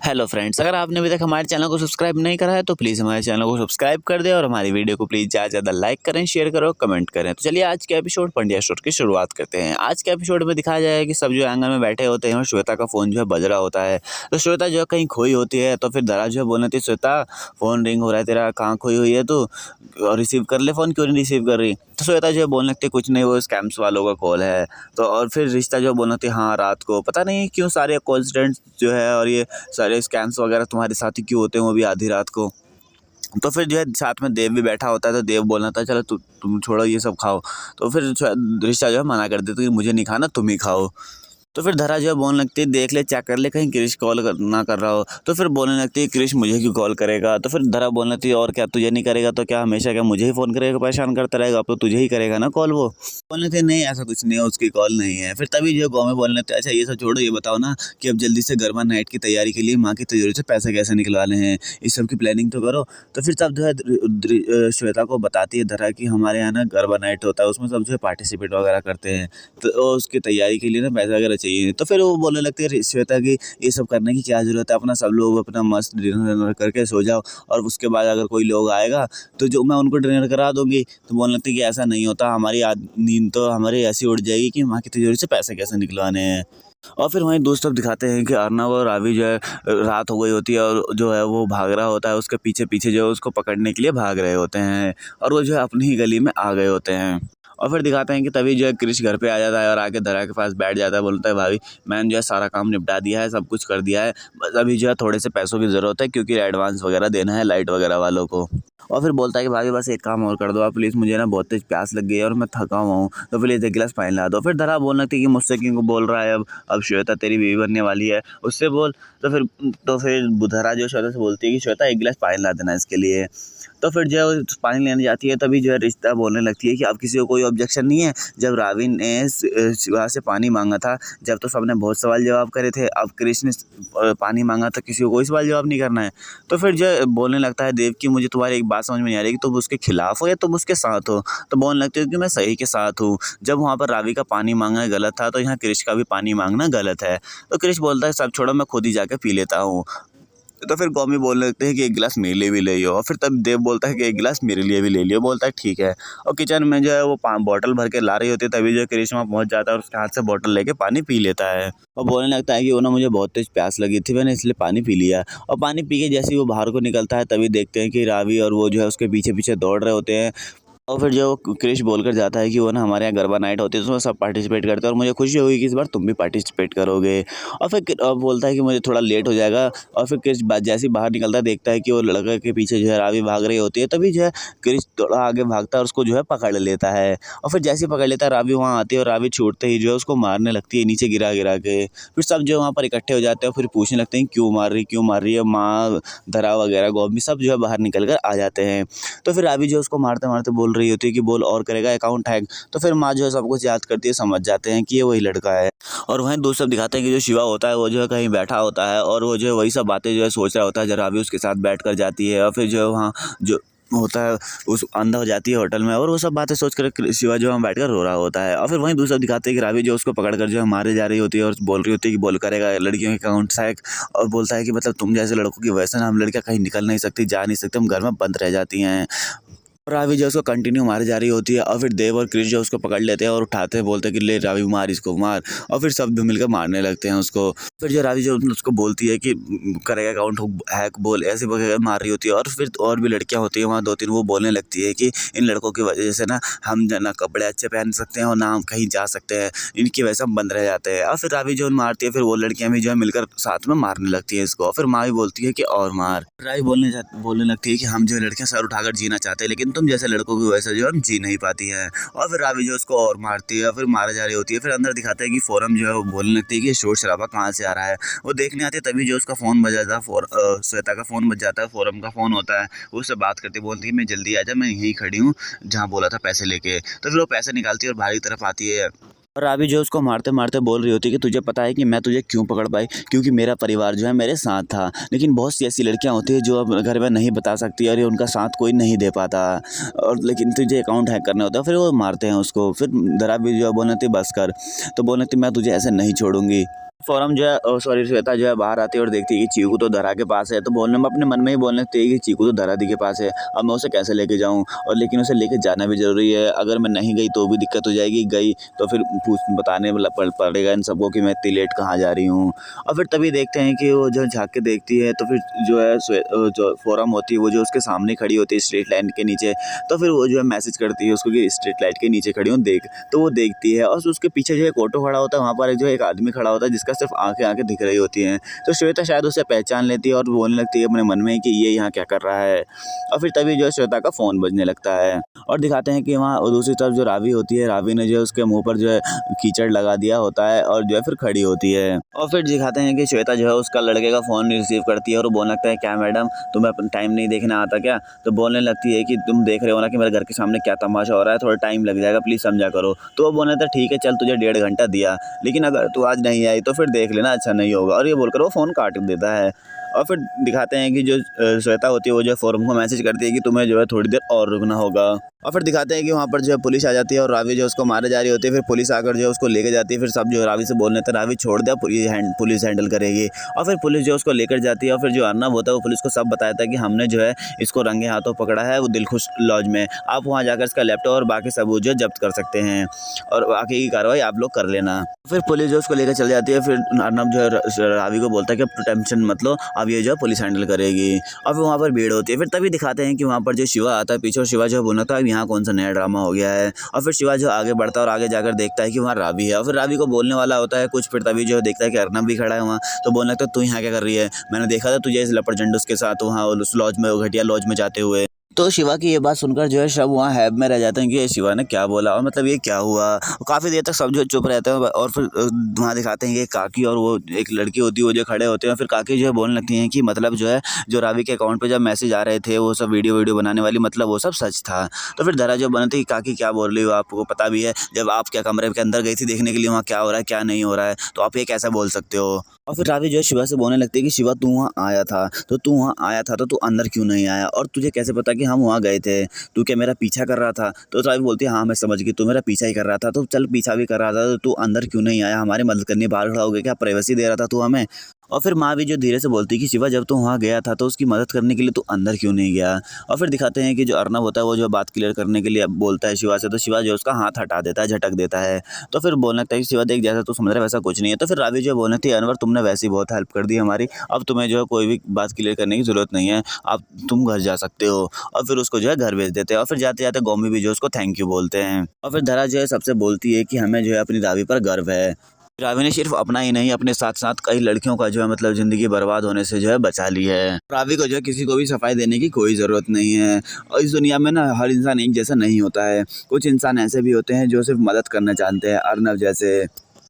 Hello friends, अगर आपने अभी तक हमारे चैनल को सब्सक्राइब नहीं करा है तो प्लीज़ हमारे चैनल को सब्सक्राइब कर दें और हमारी वीडियो को प्लीज़ ज़्यादा से ज़्यादा लाइक करें, शेयर करो, कमेंट करें। तो चलिए आज के एपिसोड पंड्या स्टोर की शुरुआत करते हैं। आज के एपिसोड में दिखाया जाएगा कि सब जो है आंगन में बैठे होते हैं और श्वेता का फ़ोन जो है बज रहा होता है। तो श्वेता जो है कहीं खोई होती है, तो फिर धरा जो है बोलने लगती है, श्वेता फ़ोन रिंग हो रहा है तेरा, कहाँ खोई हुई है तू, और रिसीव कर ले फ़ोन, क्यों नहीं रिसीव कर रही। तो श्वेता जो है बोलने लगती है, कुछ नहीं, वो स्कैम्स वालों का कॉल है। तो और फिर रिश्ता जो बोलना था, हाँ रात को पता नहीं क्यों सारे कोइंसिडेंट्स जो है और ये सारे स्कैम्स वगैरह तुम्हारे साथ ही क्यों होते हैं, वो भी आधी रात को। तो फिर जो है साथ में देव भी बैठा होता है, तो देव बोलना था, चलो तुम छोड़ो ये सब खाओ। तो फिर रिश्ता जो है मना कर देता है कि मुझे नहीं खाना, तुम ही खाओ। तो फिर धरा जो है बोलने लगती है, देख ले चेक कर ले कहीं क्रिश कॉल ना कर रहा हो। तो फिर बोलने लगती है, क्रिश मुझे क्यों कॉल करेगा। तो फिर धरा बोलने लगती है, और क्या तुझे नहीं करेगा तो क्या हमेशा क्या मुझे ही फ़ोन करेगा, परेशान करता रहेगा, अब तो तुझे ही करेगा ना कॉल वो। बोलने लगती है, नहीं ऐसा कुछ नहीं है, उसकी कॉल नहीं है। फिर तभी जो है गाँव में बोलने लगते हैं, अच्छा ये सब छोड़ो, ये बताओ ना कि अब जल्दी से गरबा नाइट की तैयारी के लिए माँ की तिजोरी से पैसे कैसे निकलवाने हैं, इस सब की प्लानिंग तो करो। तो फिर सब जो है श्वेता को बताती है धरा कि हमारे यहाँ ना गरबा नाइट होता है, उसमें सब जो है पार्टिसिपेट वगैरह करते हैं, तो उसकी तैयारी के लिए ना पैसा वगैरह चाहिए। तो फिर वो बोलने लगती है श्वेता की, ये सब करने की क्या ज़रूरत है, अपना सब लोग अपना मस्त डिनर विनर करके सो जाओ, और उसके बाद अगर कोई लोग आएगा तो जो मैं उनको डिनर करा दूंगी। तो बोलने लगती है कि ऐसा नहीं होता, हमारी नींद तो हमारी ऐसी उड़ जाएगी कि माँ की तिजोरी से पैसे कैसे निकलवाने हैं। और फिर वहीं दोस्त अब दिखाते हैं कि अर्नव और रावी जो है रात हो गई होती है और जो है वो भाग रहा होता है, उसके पीछे पीछे जो है उसको पकड़ने के लिए भाग रहे होते हैं, और वो जो है अपनी ही गली में आ गए होते हैं। और फिर दिखाते हैं कि तभी जो है क्रिश घर पे आ जाता है और आके धरा के पास बैठ जाता है, बोलता है भाभी मैंने जो है सारा काम निपटा दिया है, सब कुछ कर दिया है, बस अभी जो है थोड़े से पैसों की ज़रूरत है क्योंकि एडवांस वगैरह देना है लाइट वगैरह वालों को। और फिर बोलता है कि भाभी बस एक काम और कर दो आप प्लीज़, मुझे ना बहुत तेज प्यास लग गई है और मैं थका हुआ हूँ, तो प्लीज़ एक गिलास पानी ला दो। फिर धरा बोलने लगती है कि मुझसे क्यों बोल रहा है, अब श्वेता तेरी बीवी बनने वाली है, उससे बोल। तो फिर धरा जो श्वेता से बोलती है कि श्वेता एक गिलास पानी ला देना इसके लिए। तो फिर जो है वो पानी लेने जाती है, तभी जो है रिश्ता बोलने लगती है कि अब किसी को कोई ऑब्जेक्शन नहीं है, जब रावी ने शिवा से पानी मांगा था, जब तो सबने बहुत सवाल जवाब करे थे, अब कृष्ण ने पानी मांगा तो किसी को कोई सवाल जवाब नहीं करना है। तो फिर जो है बोलने लगता है देव कि मुझे तुम्हारी एक बात समझ में नहीं आ रही कि तुम उसके खिलाफ हो या तुम उसके साथ हो। तो बोलने लगती है कि मैं सही के साथ हूँ, जब वहाँ पर रावी का पानी मांगना गलत था तो यहाँ कृष्ण का भी पानी मांगना गलत है। तो कृष्ण बोलता है सब छोड़ो, मैं खुद ही जाके पी लेता हूँ। तो फिर कौमी बोलने लगते हैं कि एक गिलास मेरे लिए भी ले लियो, और फिर तब देव बोलता है कि एक गिलास मेरे लिए भी ले लियो, बोलता है ठीक है। और किचन में जो है वो बॉटल भर के ला रही होती है, तभी जो है करिश्मा पहुंच जाता है और उसके हाथ से बॉटल लेके पानी पी लेता है और बोलने लगता है कि वो ना मुझे बहुत तेज प्यास लगी थी, मैंने इसलिए पानी पी लिया। और पानी पी के जैसे ही वो बाहर को निकलता है तभी देखते हैं कि रावी और वो जो है उसके पीछे पीछे दौड़ रहे होते हैं। और फिर जो क्रिश बोलकर जाता है कि वो ना हमारे यहाँ गरबा नाइट होती है, तो उसमें सब पार्टिसिपेट करते हैं और मुझे खुशी हुई कि इस बार तुम भी पार्टिसिपेट करोगे। और फिर बोलता है कि मुझे थोड़ा लेट हो जाएगा। और फिर क्रिश जैसे ही बाहर निकलता है देखता है कि वो लड़के के पीछे जो है रावी भाग रही होती है, तभी जो है क्रिश थोड़ा आगे भागता है और उसको जो है पकड़ लेता है। और फिर जैसे ही पकड़ लेता है रावी वहाँ आती है और रावी छूटते ही जो है उसको मारने लगती है नीचे गिरा गिरा के। फिर सब जो है वहाँ पर इकट्ठे हो जाते हैं और फिर पूछने लगते हैं क्यों मार रही है माँ, धरा वगैरह गोभी सब जो है बाहर निकल कर आ जाते हैं। तो फिर रावी जो उसको मारते मारते बोल रही होती है कि बोल और करेगा अकाउंट हैक। तो फिर माँ जो है सब कुछ याद करती है, समझ जाते हैं कि ये वही लड़का है। और वहीं दूसरा दिखाते हैं कि जो शिवा होता है वो जो है कहीं बैठा होता है और वो जो है वही सब बातें जो है सोच रहा होता है, जब रावी उसके साथ बैठ कर जाती है और फिर जो है वहाँ जो होता है उस अंदर हो जाती है होटल में, और वो सब बातें सोच कर शिवा जो है बैठ कर रो रहा होता है। और फिर वहीं दूसरा दिखाते हैं कि रावी जो उसको पकड़ कर जो है मारे जा रही होती है और बोल रही होती है कि बोल करेगा लड़कियों के अकाउंट हैक। और बोलता है कि मतलब तुम जैसे लड़कों की वजह से ना हम लड़कियां कहीं निकल नहीं सकती, जा नहीं सकती, हम घर में बंद रह जाती हैं। रावी जो उसको कंटिन्यू मारी जा रही होती है और फिर देव और क्रिश जो उसको पकड़ लेते हैं और उठाते हैं, बोलते हैं कि ले रावी मार इसको मार। और फिर सब मिलकर मारने लगते हैं उसको। फिर जो रावी जो उसको बोलती है कि करेगा अकाउंट हैक बोल, ऐसे वगैरह मार रही होती है। और फिर और भी लड़कियां होती हैं वहाँ दो तीन, वो बोलने लगती है कि इन लड़कों की वजह से ना हम ना कपड़े अच्छे पहन सकते हैं और ना हम कहीं जा सकते हैं, इनकी वजह से हम बंद रह जाते हैं। और फिर रावी जो मारती है फिर वो लड़कियां भी जो है मिलकर साथ में मारने लगती है इसको। और फिर माँ भी बोलती है कि और मार। रावी बोलने लगती है कि हम जो लड़कियां सर उठाकर जीना चाहते हैं, लेकिन तुम जैसे लड़कों की वजह से जो हम जी नहीं पाती है। और फिर रावी जो उसको और मारती है, फिर मारा जा रही होती है। फिर अंदर दिखाते हैं कि फोरम जो है वो बोलने लगती है कि शोर शराबा कहाँ से आ रहा है। वो देखने आती है तभी जो उसका फ़ोन बज जाता है, श्वेता का फ़ोन बज जाता है, फोरम का फ़ोन होता है। वो उससे बात करती बोलती है मैं जल्दी आ जा, मैं यहीं खड़ी हूँ जहाँ बोला था पैसे लेके। तो फिर वो पैसे निकालती है और बाहर की तरफ आती है और रावी जो उसको मारते मारते बोल रही होती है कि तुझे पता है कि मैं तुझे क्यों पकड़ पाई, क्योंकि मेरा परिवार जो है मेरे साथ था। लेकिन बहुत सी ऐसी लड़कियां होती है जो अब घर में नहीं बता सकती और ये उनका साथ कोई नहीं दे पाता, और लेकिन तुझे अकाउंट हैक करना होता है, फिर वो मारते हैं उसको। फिर रावी जो है बोलने लगती बस कर, तो बोलने लगती मैं तुझे ऐसे नहीं छोड़ूंगी। फ़ौरन जो है सॉरी श्वेता जो है बाहर आती है और देखती है कि चीकू तो धरा के पास है, तो बोलने में अपने मन में ही बोलने लगती है कि चीकू तो धरा दी के पास है, अब मैं उसे कैसे लेके जाऊँ, और लेकिन उसे लेके जाना भी ज़रूरी है। अगर मैं नहीं गई तो भी दिक्कत हो जाएगी, गई तो फिर बताने वाला पड़ेगा इन सबको कि मैं इतनी लेट कहाँ जा रही हूँ। और फिर तभी देखते हैं कि वो जो झाँक के देखती है, तो फिर जो है जो फ़ौरन होती है वो जो उसके सामने खड़ी होती है स्ट्रीट लाइट के नीचे, तो फिर वो जो है मैसेज करती है उसको कि स्ट्रीट लाइट के नीचे खड़ी हूँ देख। तो वो देखती है और उसके पीछे जो एक ऑटो खड़ा होता है, वहाँ पर जो एक आदमी खड़ा होता है जिसका सिर्फ आंखें दिख रही होती हैं। तो श्वेता शायद उसे पहचान लेती है और बोलने लगती है अपने मन में कि ये यहाँ क्या कर रहा है। और फिर तभी जो है श्वेता का फ़ोन बजने लगता है और दिखाते हैं कि वहाँ दूसरी तरफ जो रावी होती है, रावी ने जो है उसके मुँह पर जो है कीचड़ लगा दिया होता है और जो है फिर खड़ी होती है। और फिर दिखाते हैं कि श्वेता जो है उसका लड़के का फ़ोन रिसीव करती है और वो बोलने लगता है क्या मैडम तुम्हें अपना टाइम नहीं देखना आता क्या? तो बोलने लगती है कि तुम देख रहे हो ना कि मेरे घर के सामने क्या तमाशा हो रहा है, थोड़ा टाइम लग जाएगा, प्लीज़ समझा करो। तो वो बोलने लगता है ठीक है चल तुझे 1.5 घंटा दिया, लेकिन अगर तू आज नहीं आई तो फिर देख लेना अच्छा नहीं होगा। और ये बोलकर वो फ़ोन काट देता है। और फिर दिखाते हैं कि जो श्वेता होती है वो जो है फ़ोरम को मैसेज करती है कि तुम्हें जो है थोड़ी देर और रुकना होगा। और फिर दिखाते हैं कि वहाँ पर जो है पुलिस आ जाती है और रावी जो है उसको मारे जा रही होती है। फिर पुलिस आकर जो है उसको लेके जाती है। फिर सब जो है रावी से बोलने लगते हैं रावी छोड़ दे, पुलिस हैंडल करेगी। और फिर पुलिस जो है उसको लेकर जाती है और फिर जो अर्नब होता है वो पुलिस को सब बताता है कि हमने जो है इसको रंगे हाथों पकड़ा है वो दिलखुश लॉज में। आप वहाँ जाकर इसका लैपटॉप और बाकी सबूत जो है जब्त कर सकते हैं और बाकी की कार्रवाई आप लोग कर लेना। फिर पुलिस जो उसको लेकर चल जाती है। फिर अर्नब जो है रावी को बोलता है कि अब टेंशन मत लो, अब ये जो है पुलिस हैंडल करेगी। और फिर वहाँ पर भीड़ होती है। फिर तभी दिखाते हैं कि वहाँ पर जो शिवा आता है पीछे, और शिवा जो है बोलता है अब यहाँ कौन सा नया ड्रामा हो गया है। और फिर शिवा जो आगे बढ़ता है और आगे जाकर देखता है कि वहाँ रावी है और फिर रावी को बोलने वाला होता है कुछ। फिर तभी जो देखता है कि अर्नब भी खड़ा है वहाँ, तो बोलने लगता है तू यहाँ क्या कर रही है, मैंने देखा था तुझे इस लपड़जंडूस के साथ वहाँ उस लॉज में, घटिया लॉज में जाते हुए। तो शिवा की ये बात सुनकर जो है सब वहाँ हैब में रह जाते हैं कि ये शिवा ने क्या बोला और मतलब ये क्या हुआ। काफ़ी देर तक सब जो चुप रहते हैं और फिर वहाँ दिखाते हैं कि काकी और वो एक लड़की होती है वो जो खड़े होते हैं। फिर काकी जो है बोलने लगती हैं कि मतलब जो है जो रावी के अकाउंट पे जब मैसेज आ रहे थे वो सब वीडियो बनाने वाली, मतलब वो सब सच था। तो फिर धरा जो बनती काकी क्या बोल रही हो, आपको पता भी है जब आप क्या कमरे के अंदर गई थी देखने के लिए वहाँ क्या हो रहा है क्या नहीं हो रहा है, तो आप ये कैसा बोल सकते हो। और फिर रावी जो है शिवा से बोलने लगती है कि शिवा तू वहाँ आया था, तो तू अंदर क्यों नहीं आया, और तुझे कैसे पता कि हम वहाँ गए थे, तू क्या मेरा पीछा कर रहा था। तो रावी बोलती है हाँ मैं समझ गई, तू मेरा पीछा ही कर रहा था, तो चल पीछा भी कर रहा था तो तू अंदर क्यों नहीं आया, हमारी मदद करने बाहर खड़ा हो गया, क्या प्राइवेसी दे रहा था तू हमें। और फिर माँ भी जो धीरे से बोलती है कि शिवा जब तू वहाँ गया था तो उसकी मदद करने के लिए तू अंदर क्यों नहीं गया। और फिर दिखाते हैं कि जो अर्नब होता है वो जो बात क्लियर करने के लिए बोलता है शिवा से, तो शिवा जो उसका हाथ हटा देता है, झटक देता है। तो फिर बोलने लगता है कि शिवा देख जैसा तू समझ रहा है वैसा कुछ नहीं है। तो फिर रावी जो बोलने थी अनवर तुमने वैसी बहुत हेल्प कर दी हमारी, अब तुम्हें जो है कोई भी बात क्लियर करने की ज़रूरत नहीं है, अब तुम घर जा सकते हो। और फिर उसको जो है घर भेज देते हैं और फिर जाते जाते गौमी भी जो उसको थैंक यू बोलते हैं। और फिर धरा जो है सबसे बोलती है कि हमें जो है अपनी रावी पर गर्व है। रावी ने सिर्फ अपना ही नहीं अपने साथ साथ कई लड़कियों का जो है मतलब ज़िंदगी बर्बाद होने से जो है बचा ली है। रावी को जो है किसी को भी सफाई देने की कोई ज़रूरत नहीं है। और इस दुनिया में ना हर इंसान एक जैसा नहीं होता है, कुछ इंसान ऐसे भी होते हैं जो सिर्फ मदद करना जानते हैं, अर्नब जैसे।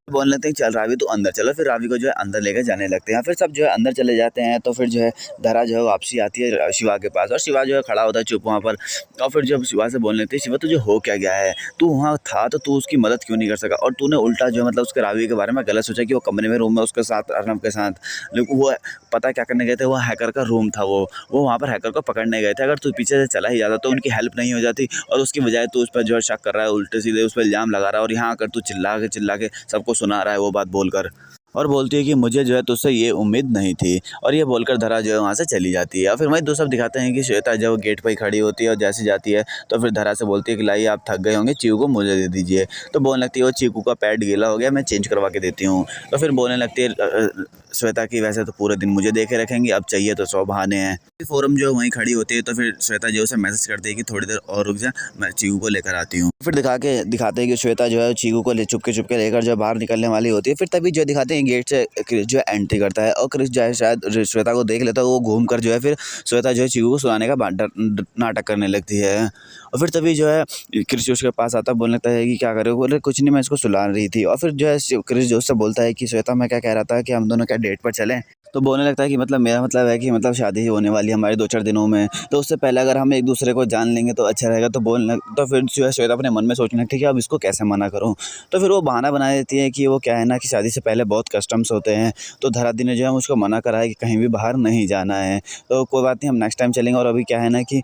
बोलने लगते हैं चल रावी तू अंदर चलो, फिर रावी को जो है अंदर लेकर जाने लगते हैं। फिर सब जो है अंदर चले जाते हैं। तो फिर जो है धरा जो है वापसी आती है शिवा के पास और शिवा जो है खड़ा होता है चुप वहाँ पर। और फिर जब शिवा से बोलने लगती है शिवा तुझे हो क्या गया है, तू वहाँ था तो तू उसकी मदद क्यों नहीं कर सका, और तूने उल्टा जो है मतलब उसके रावी के बारे में गलत सोचा कि वो कमरे में रूम में उसके साथ अर्नब के साथ, लेकिन वो पता क्या करने गए थे, वो हैकर का रूम था, वो वहाँ पर हैकर को पकड़ने गए थे। अगर तू पीछे से चला ही जाता तो उनकी हेल्प नहीं हो जाती, और उसकी बजाय तू उस पर जो है शक कर रहा है, उल्टे सीधे उस पर इल्ज़ाम लगा रहा है, और यहाँ आकर तू चिल्ला के सबको सुना रहा है वो बात बोलकर। और बोलती है कि मुझे जो है तुझसे ये उम्मीद नहीं थी, और ये बोलकर धरा जो है वहाँ से चली जाती है। और फिर वही दो सब दिखाते हैं कि श्वेता जब गेट पर ही खड़ी होती है और जैसे जाती है तो फिर धरा से बोलती है कि लाइए आप थक गए होंगे, चीकू को मुझे दे दीजिए। तो बोलने लगती है वो चीकू का पैड गीला हो गया, मैं चेंज करवा के देती हूँ। तो फिर बोलने लगती है श्वेता की वैसे तो पूरे दिन मुझे देखे रखेंगी, अब चाहिए तो 100 बहाने हैं। फोरम जो वहीं खड़ी होती है तो फिर श्वेता जो उसे मैसेज करती है कि थोड़ी देर और रुक जा, मैं चीकू को लेकर आती हूँ। फिर दिखाते हैं कि श्वेता जो है चीकू को चुपके लेकर जो बाहर निकलने वाली होती है। फिर तभी जो दिखाते हैं गेट से जो है एंट्री करता है और क्रिस जो है शायद श्वेता को देख लेता है, वो घूम कर जो है फिर श्वेता जो है चीकू को सुनाने का नाटक करने लगती है। और फिर तभी जो है क्रिस उसके पास आता है, बोलने लगता है कि क्या करे, बोले कुछ नहीं मैं इसको सुला रही थी। और फिर जो है क्रिस जो उससे बोलता है कि श्वेता मैं क्या कह रहा था कि हम दोनों क्या डेट पर चलें। तो बोलने लगता है कि मतलब मेरा मतलब है कि मतलब शादी ही होने वाली है हमारी 2-4 दिनों में, तो उससे पहले अगर हम एक दूसरे को जान लेंगे तो अच्छा रहेगा। तो फिर जो है श्वेता अपने मन में सोचने लगती है कि अब इसको कैसे मना करूँ? तो फिर वो बहाना बना देती है कि वो क्या है ना कि शादी से पहले बहुत कस्टम्स होते हैं, तो धरादी ने जो है मुझको मना करा है कि कहीं भी बाहर नहीं जाना है। तो कोई बात नहीं, हम नेक्स्ट टाइम चलेंगे। और अभी क्या है ना कि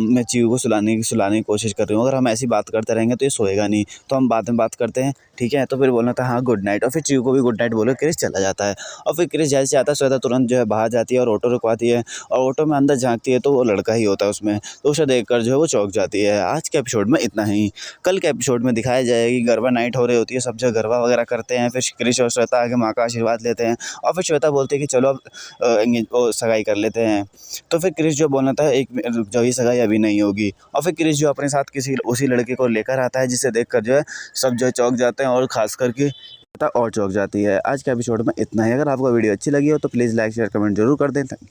मैं चीकू को सुलाने की कोशिश कर रही हूँ। अगर हम ऐसी बात करते रहेंगे तो ये सोएगा नहीं, तो हम बाद में बात करते हैं, ठीक है? तो फिर बोलना था हाँ गुड नाइट, और फिर चीकू को भी गुड नाइट बोल के क्रिस चला जाता है। और फिर क्रिस जैसे आता है, श्वेता तुरंत जो है बाहर जाती है और ऑटो रुकवाती है, और ऑटो में अंदर झाँकती है तो वो लड़का ही होता है उसमें। तो उसे देखकर जो है वो चौंक जाती है। आज के एपिसोड में इतना ही। कल के एपिसोड में दिखाया जाएगा कि गरबा नाइट हो रही होती है, सब जगह गरबा वगैरह करते हैं, फिर क्रिस और श्वेता आके माँ का आशीर्वाद लेते हैं, और फिर श्वेता बोलती है कि चलो अब सगाई कर लेते हैं। तो फिर क्रिस जो बोलना था एक रुक जाओ, ये सगाई अभी नहीं होगी। और फिर क्रिस जो अपने साथ किसी उसी लड़के को लेकर आता है, जिसे देखकर जो है सब जो है चौंक जाते हैं, और खास करके श्वेता और चौंक जाती है। आज के एपिसोड में इतना ही। अगर आपको वीडियो अच्छी लगी हो तो प्लीज़ लाइक शेयर कमेंट जरूर कर दें। Thank you.